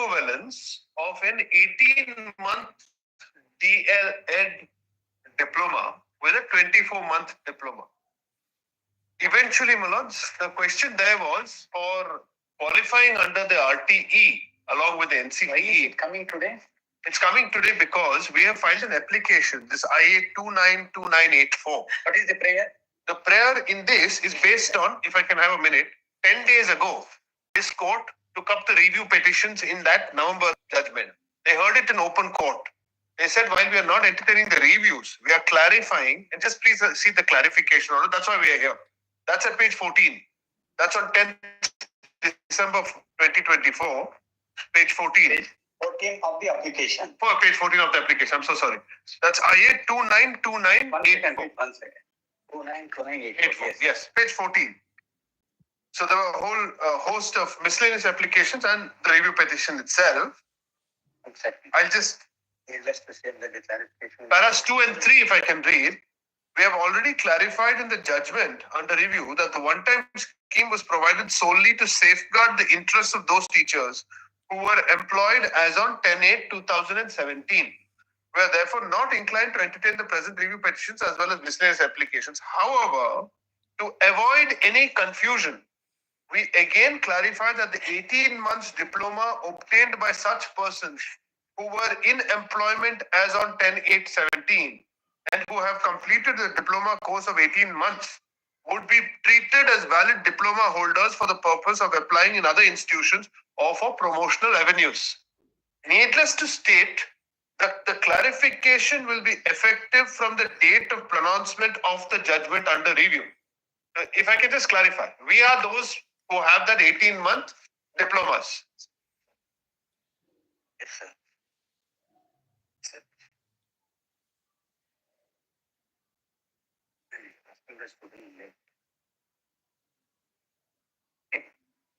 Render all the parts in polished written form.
equivalence of an 18-month DL-Ed diploma with a 24-month diploma. Eventually, my lords, the question there was for qualifying under the RTE along with the NCTE. Why is it coming today? It's coming today because we have filed an application, this IA 292984. What is the prayer? The prayer in this is based on, if I can have a minute, 10 days ago, this court took up the review petitions in that November judgment. They heard it in open court. They said, while we are not entertaining the reviews, we are clarifying, and just please see the clarification order. That's why we are here. That's at page 14. That's on 10th December 2024, page 14. Page 14 of the application. For page 14 of the application, I'm so sorry. That's IA 292984. 1 second. 292984. Yes, page 14. So there were a whole host of miscellaneous applications and the review petition itself. Exactly. I'll just present the clarification. Paras 2 and 3, if I can read. We have already clarified in the judgment under review that the one-time scheme was provided solely to safeguard the interests of those teachers who were employed as on 10/8/2017. We are therefore not inclined to entertain the present review petitions as well as miscellaneous applications. However, to avoid any confusion, we again clarify that the 18 months diploma obtained by such persons who were in employment as on 10/8/17 and who have completed the diploma course of 18 months would be treated as valid diploma holders for the purpose of applying in other institutions or for promotional avenues. Needless to state that the clarification will be effective from the date of pronouncement of the judgment under review. If I can just clarify, we are those who have that 18-month diplomas. Yes, sir.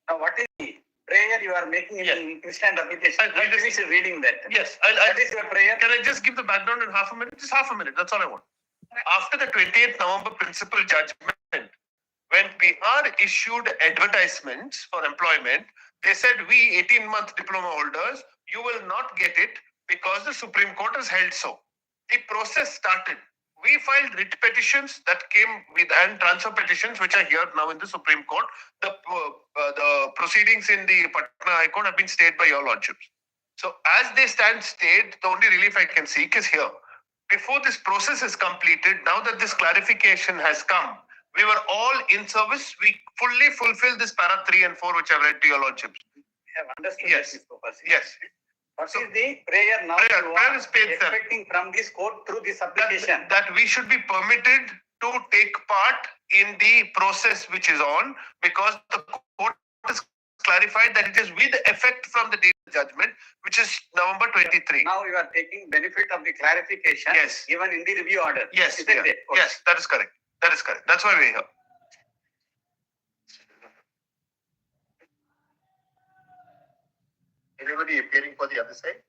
Now, what is the prayer you are making in the instant application? I just finish reading that. Yes. What is your prayer? Can I just give the background in half a minute? Just half a minute. That's all I want. After the 28th November principal judgment, when PR issued advertisements for employment, they said, we 18-month diploma holders, you will not get it because the Supreme Court has held so. The process started. We filed writ petitions that came with and transfer petitions, which are here now in the Supreme Court. The proceedings in the Patna High Court have been stayed by your lordships. So as they stand stayed, the only relief I can seek is here. Before this process is completed, now that this clarification has come, we were all in service. We fully fulfilled this para 3 and 4, which I've read to your lordships. We have understood Yes. this purpose. Yes. What is the prayer now? Prayer is paid, sir. Expecting from this court through this application. That we should be permitted to take part in the process which is on, because the court has clarified that it is with effect from the date of judgment, which is November 23. Now you are taking benefit of the clarification Yes. given in the review order. Yes, Isn't it? yes, that is correct. That is correct. That's why we're here. Anybody appearing for the other side?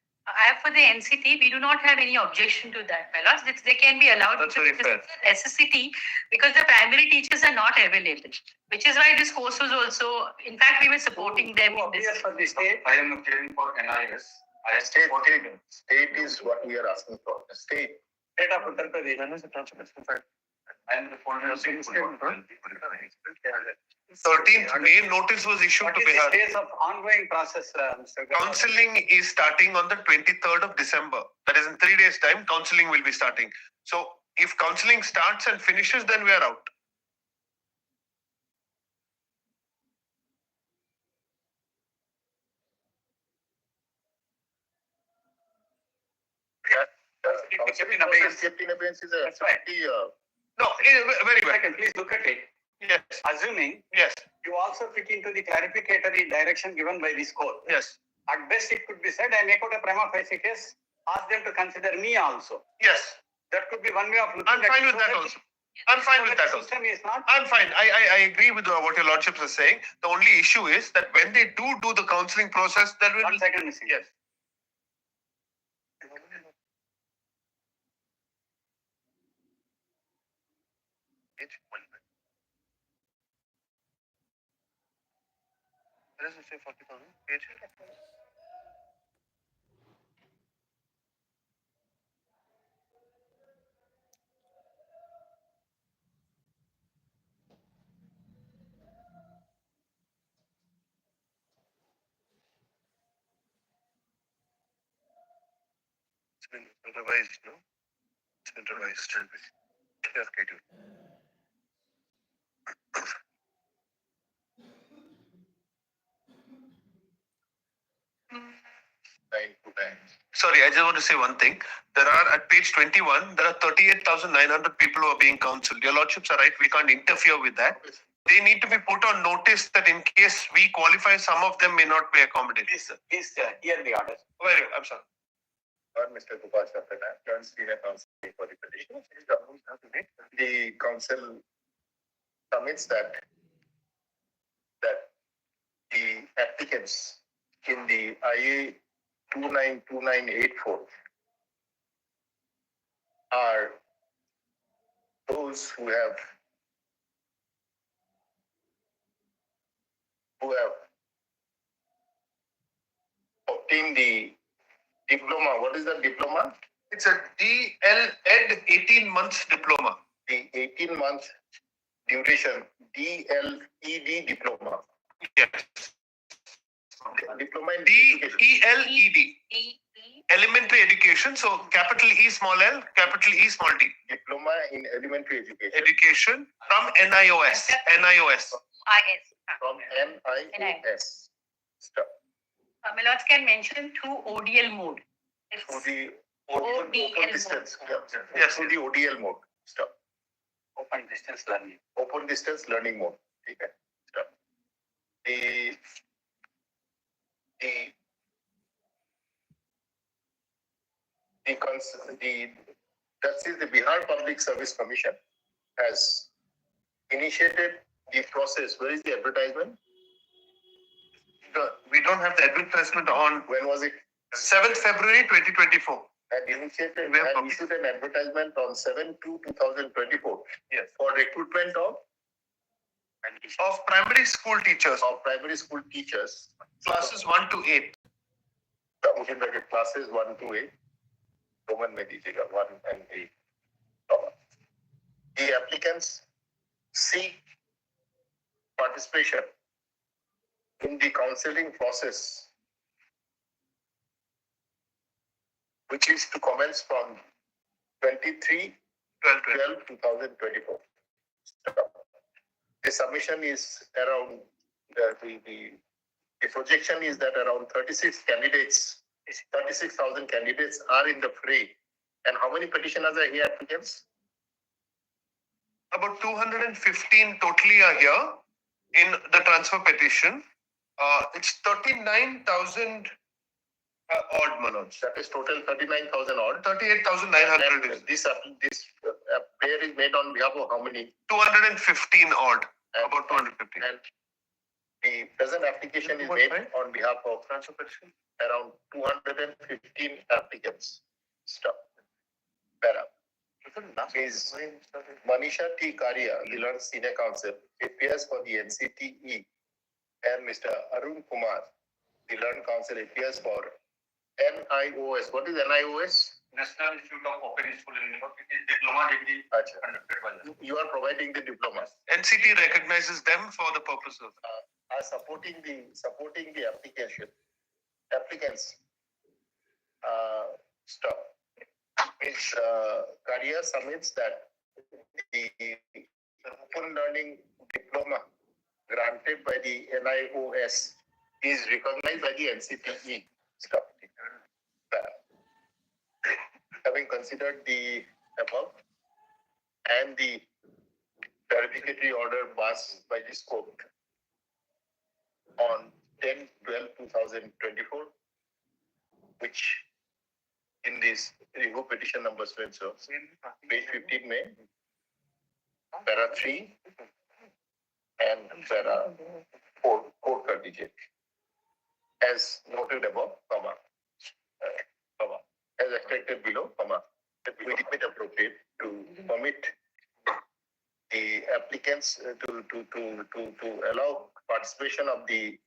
For the NCT, we do not have any objection to that, my lords. They can be allowed. That's very fair. It's a necessity because the primary teachers are not available, which is why this course was also, in fact, we were supporting them Who in this. appears for the state? I am appearing for NIOS. State is what we are asking for. The state. State of Uttar Pradesh. When is the transfer petition filed? I am the former state. 13th May notice was issued What to is the Bihar. stage of ongoing process, Mr. Gowda? Counseling is starting on the 23rd of December. That is in 3 days' time, counseling will be starting. So if counseling starts and finishes, then we are out. Kept in abeyance is a That's right. No, very well. Second, please look at it. Yes, Assuming yes, you also fit into the clarificatory direction given by this court. yes, At best, it could be said, I make out a prima facie case, ask them to consider me also. yes. That could be one way of looking I'm at fine it. with that also. I'm fine with that The also. system is not. I'm fine. I agree with what your lordships are saying. The only issue is that when they do the counseling process, there will 1 second, Mr. yes. Where does it say 40,000? Page? been revised, no? It's been revised. Yeah, okay, dude. Sorry, I just want to say one thing. There are, at page 21, there are 38,900 people who are being counselled. Your lordships are right, we can't interfere with that. They need to be put on notice that in case we qualify, some of them may not be accommodated. Please hear the order. Very good, I'm sorry. Mr. Gopal Shaprana, turns senior counsel for the petition. The council submits that the applicants in the IA 292984 are those who have obtained the diploma. What is the diploma? It's a DLED 18 months diploma. The 18-month duration DLED diploma. Yes. Diploma in DELED. Elementary education. So capital E small l, capital E small d. Diploma in elementary education. Education from NIOS. NIOS. IS. From NIOS. Stop. My lords can mention through ODL mode. To the ODL open distance. mode. Yes. To the ODL mode. Stop. Open distance learning. Open distance learning mode. Okay. Stop. The Bihar Public Service Commission has initiated the process. Where is the advertisement? We don't have the advertisement on When was it? 7th February 2024. And initiated We have and issued an advertisement on 7/2/2024. Yes. For recruitment of Primary school teachers. primary school teachers. Classes 1 to 8. Classes 1 to 8. Roman में दीजिएगा 1 and 8. The applicants seek participation in the counseling process, which is to commence from 23/12/2024. The submission is around the projection is that around 36,000 candidates are in the fray. And how many petitioners are here, applicants? About 215 totally are here in the transfer petition. It's 39,000 odd, Manoj. That is total 39,000 odd. 38,900 is This prayer is made on behalf of how many? 215 odd. And- About 215. And the present application is made on behalf of Transfer petition. around 215 applicants. Stop. Para. Ms. Manisha T. Karia, the Learned Senior Counsel, appears for the NCTE, and Mr. Arun Kumar, the Learned Counsel, appears for NIOS. What is NIOS? National Institute of Operating School in University diploma degree Achha. conducted by them. You are providing the diplomas. NCT recognizes them for the purpose of Are supporting the application. Applicants. Stop. Ms. Karia submits that the open learning diploma granted by the NIOS is recognized by the NCTE. Stop. Having considered the above and the verificatory order passed by this court on 10/12/2024, which in this review petition number so page 15 May, para 3 and para 4 quote kar dijiye. As noted above, comma, as expected below, comma, we deem it appropriate to permit the applicants to allow participation of the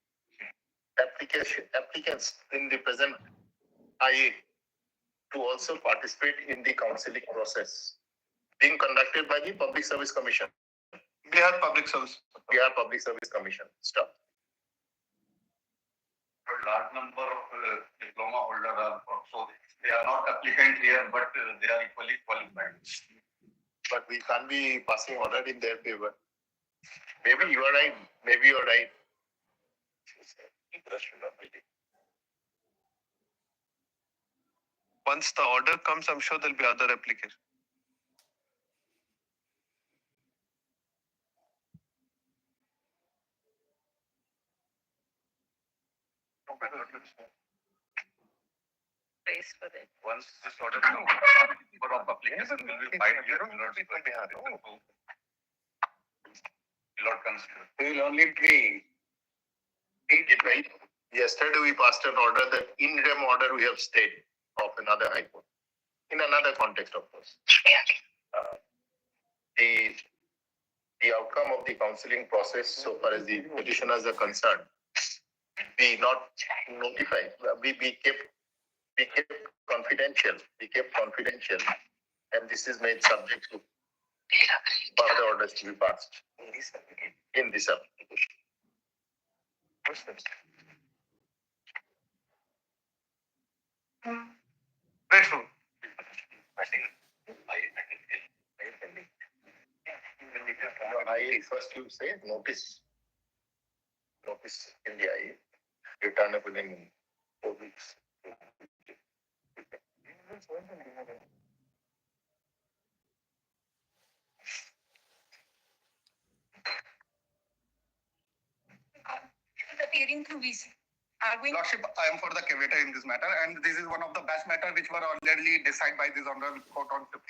applicants in the present IA to also participate in the counseling process being conducted by the Public Service Commission. Bihar Public Service. Bihar Public Service Commission. Stop. A large number of diploma holders are also They are not applicant here, but they are equally qualified. But we can't be passing order in their favor. Maybe you are right. Maybe you are right. Once the order comes, I'm sure there'll be other applications. Praise for that. Once this order comes, number of applications will be 5 years. Will not consider. We will only be. Yesterday we passed an order that in rem order we have stayed of another high court. In another context, of course. The outcome of the counseling process, so far as the petitioners are concerned, we not notified. We kept confidential. We kept confidential, and this is made subject to further orders to be passed in this application. Grateful. I first you say notice in the IA, returnable in 4 weeks. Appearing through VC. Lordship, I am for the caveat in this matter, and this is one of the best matters which were already decided by this honorable court on